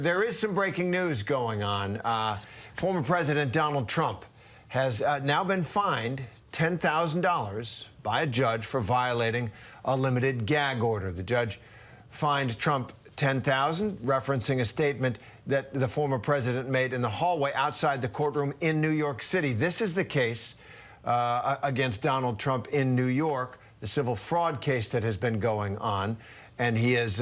There is some breaking news going on. Former President Donald Trump has now been fined $10,000 by a judge for violating a limited gag order. The judge fined Trump $10,000, referencing a statement that the former president made in the hallway outside the courtroom in New York City. This is the case against Donald Trump in New York, the civil fraud case that has been going on. And he has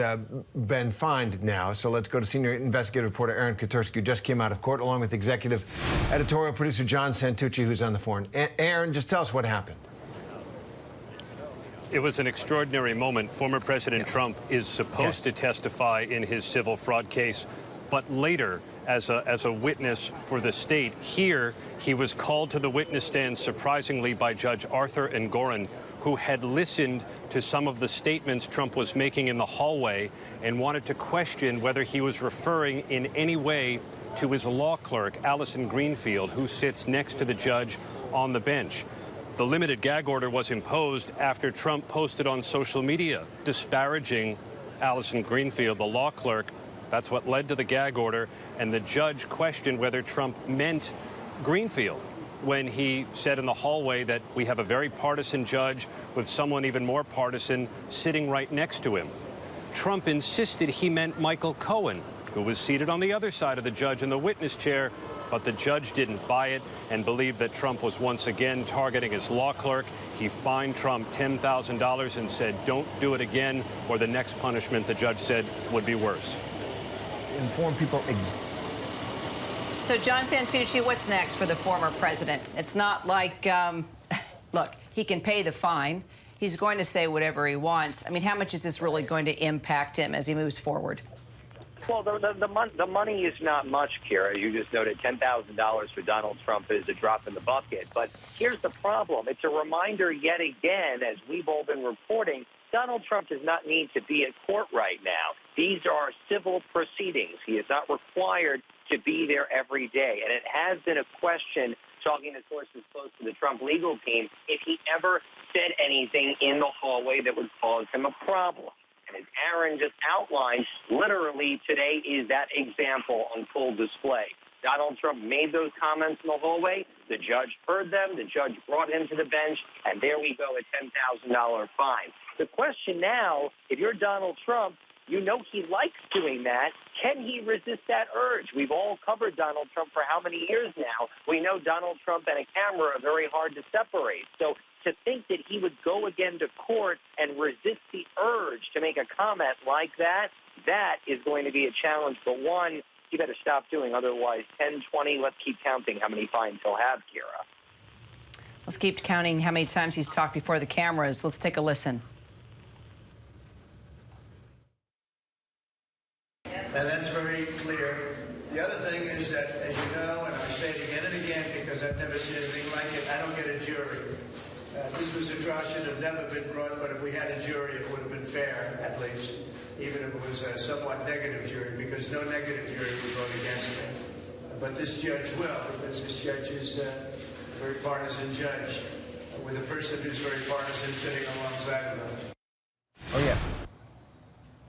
been fined now. So let's go to senior investigative reporter Aaron Katersky, who just came out of court, along with executive editorial producer John Santucci, who's on the phone. Aaron, just tell us what happened. It was an extraordinary moment. Former President Trump is supposed to testify in his civil fraud case, but later as a witness for the state. Here, he was called to the witness stand, surprisingly, by Judge Arthur Engoron, who had listened to some of the statements Trump was making in the hallway and wanted to question whether he was referring in any way to his law clerk, Allison Greenfield, who sits next to the judge on the bench. The limited gag order was imposed after Trump posted on social media disparaging Allison Greenfield, the law clerk. That's what led to the gag order, and the judge questioned whether Trump meant Greenfield when he said in the hallway that we have a very partisan judge with someone even more partisan sitting right next to him. Trump insisted he meant Michael Cohen, who was seated on the other side of the judge in the witness chair, but the judge didn't buy it and believed that Trump was once again targeting his law clerk. He fined Trump $10,000 and said, don't do it again, or the next punishment, the judge said, would be worse. Inform people. So, John Santucci, what's next for the former president? It's not like, look, he can pay the fine. He's going to say whatever he wants. I mean, how much is this really going to impact him as he moves forward? Well, the money is not much, Kira. You just noted $10,000 for Donald Trump is a drop in the bucket. But here's the problem. It's a reminder yet again, as we've all been reporting, Donald Trump does not need to be at court right now. These are civil proceedings. He is not required to be there every day. And it has been a question, talking to sources close to the Trump legal team, if he ever said anything in the hallway that would cause him a problem. And as Aaron just outlined, literally today is that example on full display. Donald Trump made those comments in the hallway. The judge heard them. The judge brought him to the bench. And there we go, a $10,000 fine. The question now, if you're Donald Trump, you know he likes doing that. Can he resist that urge? We've all covered Donald Trump for how many years now? We know Donald Trump and a camera are very hard to separate. So to think that he would go again to court and resist the urge to make a comment like that, that is going to be a challenge. But one, you better stop doing. Otherwise, 10, 20, let's keep counting how many fines he'll have, Kira. Let's keep counting how many times he's talked before the cameras. Let's take a listen. And that's very clear. The other thing is that, as you know, and I say it again and again because I've never seen anything like it, I don't get a jury. This was a trial should have never been brought, but if we had a jury, it would have been fair, at least, even if it was a somewhat negative jury, because no negative jury would vote against me. But this judge will, because this judge is a very partisan judge, with a person who's very partisan sitting alongside of him. Oh, yeah.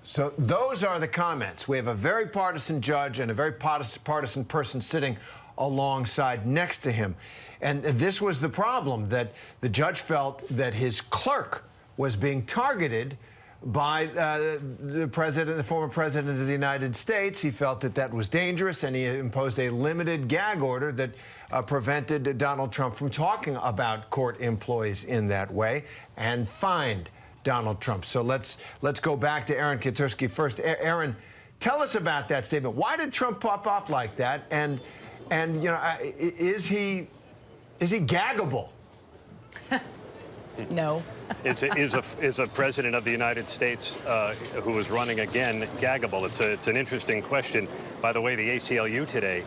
So those are the comments. We have a very partisan judge and a very partisan person sitting alongside next to him. And this was the problem, that the judge felt that his clerk was being targeted by the former president of the United States. He felt that that was dangerous, and he imposed a limited gag order that prevented Donald Trump from talking about court employees in that way, and fined Donald Trump. So let's go back to Aaron Katersky first. Aaron, tell us about that statement. Why did Trump pop off like that? And you know, is he gaggable? No. Is a president of the United States who is running again gaggable? It's an interesting question. By the way, the ACLU today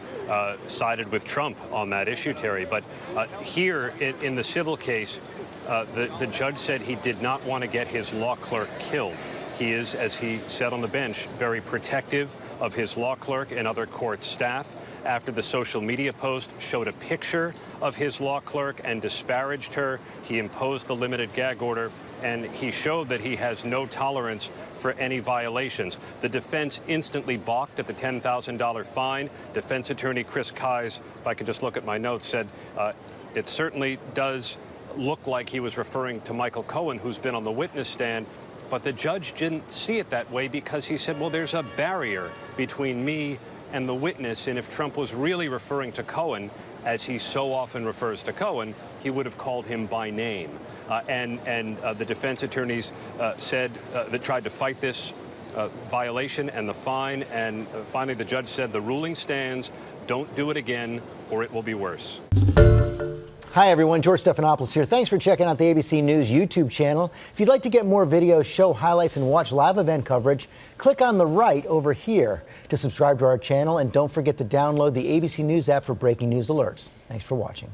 sided with Trump on that issue, Terry. But here in the civil case, the judge said he did not want to get his law clerk killed. He is, as he said on the bench, very protective of his law clerk and other court staff. After the social media post showed a picture of his law clerk and disparaged her, he imposed the limited gag order and he showed that he has no tolerance for any violations. The defense instantly balked at the $10,000 fine. Defense attorney Chris Kise, if I could just look at my notes, said it certainly does look like he was referring to Michael Cohen, who's been on the witness stand. But the judge didn't see it that way because he said, well, there's a barrier between me and the witness, and if Trump was really referring to Cohen, as he so often refers to Cohen, he would have called him by name. The defense attorneys said that tried to fight this violation and the fine, and finally the judge said the ruling stands. Don't do it again, or it will be worse. Hi, everyone. George Stephanopoulos here. Thanks for checking out the ABC News YouTube channel. If you'd like to get more videos, show highlights, and watch live event coverage, click on the right over here to subscribe to our channel. And don't forget to download the ABC News app for breaking news alerts. Thanks for watching.